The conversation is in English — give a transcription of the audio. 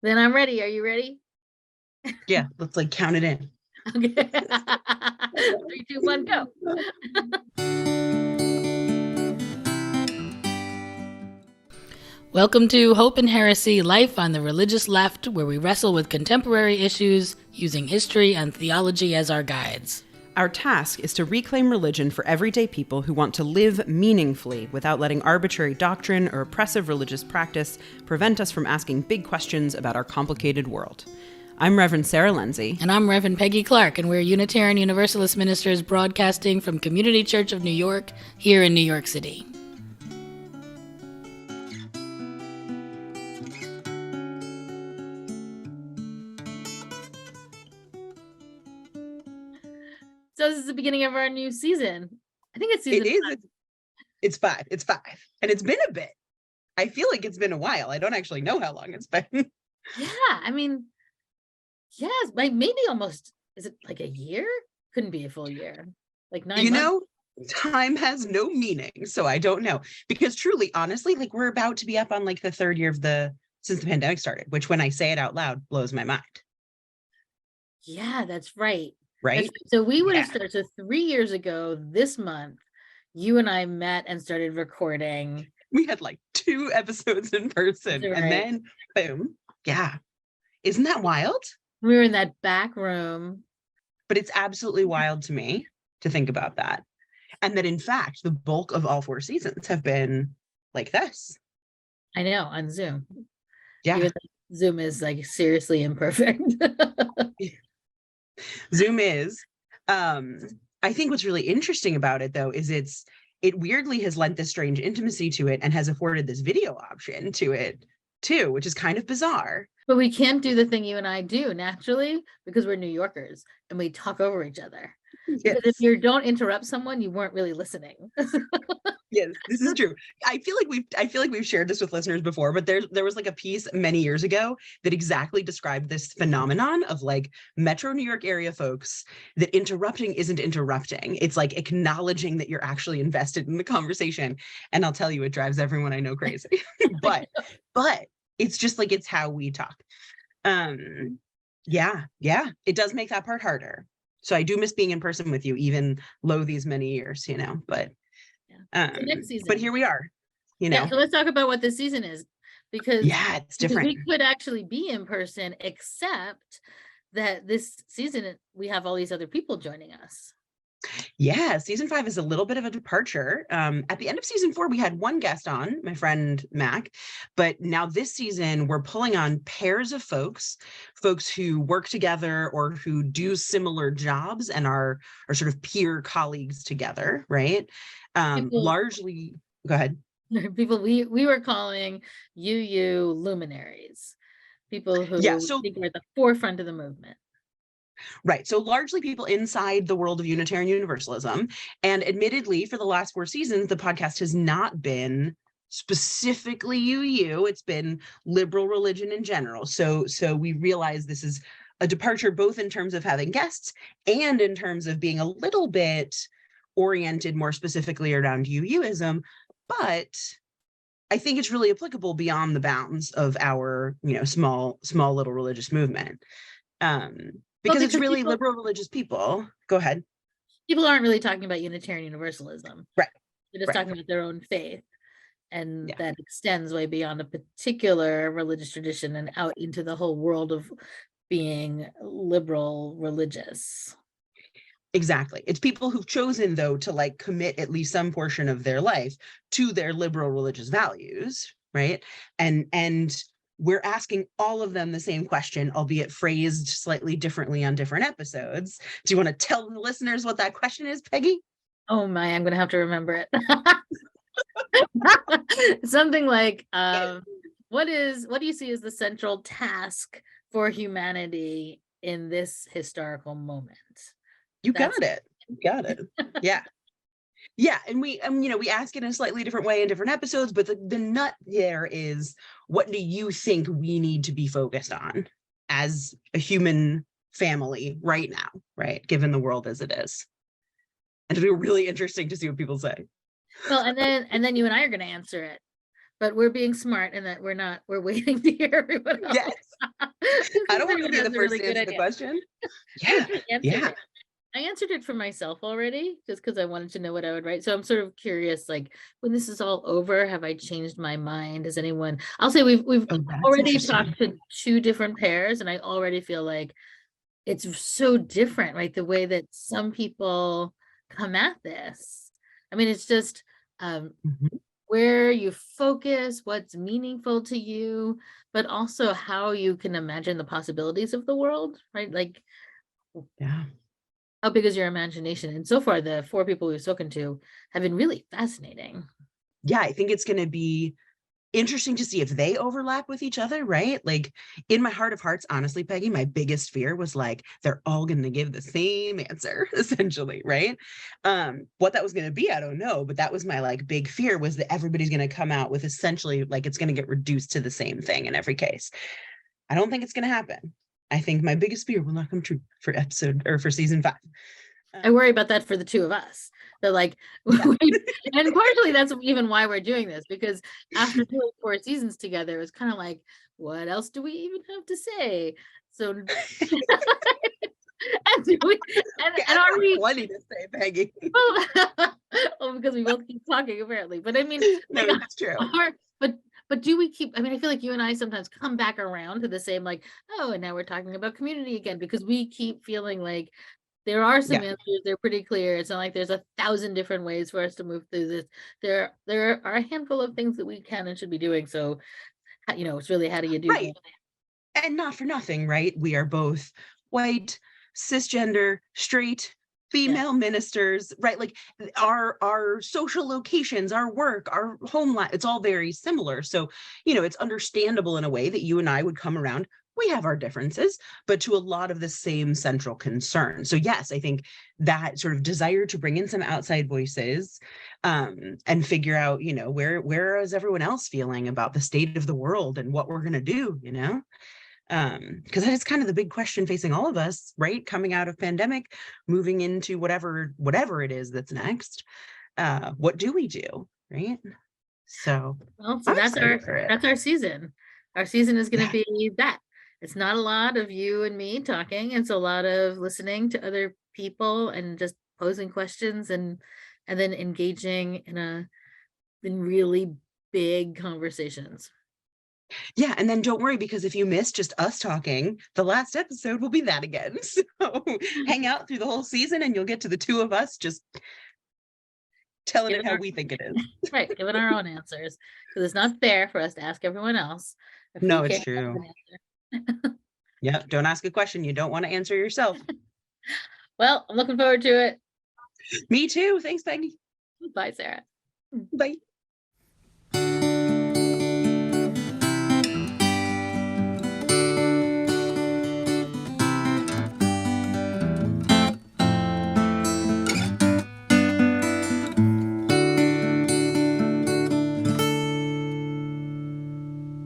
Then I'm ready. Are you ready? Yeah, let's like count it in. Okay. 3, 2, 1, go. Welcome to Hope and Heresy, Life on the Religious Left, where we wrestle with contemporary issues using history and theology as our guides. Our task is to reclaim religion for everyday people who want to live meaningfully without letting arbitrary doctrine or oppressive religious practice prevent us from asking big questions about our complicated world. I'm Reverend Sarah Lindsay. And I'm Reverend Peggy Clark, and we're Unitarian Universalist ministers broadcasting from Community Church of New York, here in New York City. So this is the beginning of our new season. I think it's season 5. It's 5. It's 5. And it's been a bit. I feel like it's been a while. I don't actually know how long it's been. Yeah, I mean, yes, like maybe almost, is it like a year? Couldn't be a full year. Like 9 months. You know, time has no meaning, so I don't know. Because truly, honestly, like we're about to be up on like the 3rd year since the pandemic started, which when I say it out loud blows my mind. Yeah, that's right. Right? So we would have started, so 3 years ago this month, you and I met and started recording. We had like 2 episodes in person, right. And then boom. Yeah. Isn't that wild? We were in that back room. But it's absolutely wild to me to think about that. And that in fact, the bulk of all 4 seasons have been like this. I know, on Zoom. Yeah. Even though Zoom is like seriously imperfect. Zoom is. I think what's really interesting about it though is it weirdly has lent this strange intimacy to it and has afforded this video option to it too, which is kind of bizarre. But we can't do the thing you and I do naturally because we're New Yorkers and we talk over each other. Yes. Because if you don't interrupt someone, you weren't really listening. Yes, this is true. I feel like we've shared this with listeners before, but there was like a piece many years ago that exactly described this phenomenon of like Metro New York area folks, that interrupting isn't interrupting. It's like acknowledging that you're actually invested in the conversation. And I'll tell you, it drives everyone I know crazy. but it's just like, it's how we talk. Yeah, it does make that part harder. So I do miss being in person with you, even though these many years, but so next season. But here we are, Yeah, so let's talk about what this season is, because it's different. We could actually be in person, except that this season we have all these other people joining us. Yeah, season 5 is a little bit of a departure. At the end of season 4, we had one guest on, my friend Mac, but now this season we're pulling on pairs of folks who work together or who do similar jobs and are sort of peer colleagues together, right? Largely, go ahead. People we were calling luminaries, people who think we're at the forefront of the movement. Right. So largely people inside the world of Unitarian Universalism. And admittedly, for the last 4 seasons, the podcast has not been specifically UU. It's been liberal religion in general. So we realize this is a departure, both in terms of having guests and in terms of being a little bit oriented more specifically around UUism. But I think it's really applicable beyond the bounds of our, small little religious movement. Because it's really liberal religious people. Go ahead. People aren't really talking about Unitarian Universalism. Right. They're just talking about their own faith. And that extends way beyond a particular religious tradition and out into the whole world of being liberal religious. Exactly. It's people who've chosen, though, to like commit at least some portion of their life to their liberal religious values, right? And we're asking all of them the same question, albeit phrased slightly differently on different episodes. Do you want to tell the listeners what that question is, Peggy? Oh my, I'm going to have to remember it. Something like, what do you see as the central task for humanity in this historical moment? You got it. Yeah. Yeah, and we ask it in a slightly different way in different episodes, but the nut there is, what do you think we need to be focused on as a human family right now, right? Given the world as it is. And it'll be really interesting to see what people say. Well, and then you and I are going to answer it, but we're being smart in that we're waiting to hear everyone else. Yes. I don't want to be the first to answer the question. Yeah, yeah. I answered it for myself already, just because I wanted to know what I would write. So I'm sort of curious, like, when this is all over, have I changed my mind? Has anyone? I'll say we've Oh, that's already interesting. talked to 2 different pairs, and I already feel like it's so different, right? The way that some people come at this. I mean, it's just where you focus, what's meaningful to you, but also how you can imagine the possibilities of the world, right? Like, Yeah. how big is your imagination? And so far, the 4 people we've spoken to have been really fascinating. Yeah, I think it's going to be interesting to see if they overlap with each other, right? Like, in my heart of hearts, honestly, Peggy, my biggest fear was like, they're all going to give the same answer, essentially, right? What that was going to be, I don't know, but that was my like big fear, was that everybody's going to come out with essentially like it's going to get reduced to the same thing in every case. I don't think it's going to happen. I think my biggest fear will not come true for season 5. I worry about that for the 2 of us. That like, and partially that's even why we're doing this, because after doing 4 seasons together, it was kind of like, what else do we even have to say? So, and are we plenty to say, Peggy? Well, because we both keep talking apparently. But I mean, no, like, that's true. But do we keep? I mean, I feel like you and I sometimes come back around to the same, like, oh, and now we're talking about community again, because we keep feeling like there are some answers. They're pretty clear. It's not like there's 1,000 different ways for us to move through this. There are a handful of things that we can and should be doing. So, it's really, how do you do right? That? And not for nothing, right? We are both white, cisgender, straight, female ministers, right? Like our social locations, our work, our home life, it's all very similar. So, it's understandable in a way that you and I would come around. We have our differences, but to a lot of the same central concern. So yes, I think that sort of desire to bring in some outside voices and figure out, where is everyone else feeling about the state of the world and what we're going to do, because that is kind of the big question facing all of us, right? Coming out of pandemic, moving into whatever it is that's next. What do we do, right? So, that's our season. Our season is going to be that. It's not a lot of you and me talking. It's a lot of listening to other people and just posing questions and then engaging in really big conversations. Yeah, and then don't worry, because if you miss just us talking, the last episode will be that again. So hang out through the whole season and you'll get to the 2 of us just telling it how we think it is. Right, giving our own answers, because it's not fair for us to ask everyone else. No, it's true. Yep, don't ask a question you don't want to answer yourself. Well, I'm looking forward to it. Me too. Thanks, Peggy. Bye, Sarah. Bye.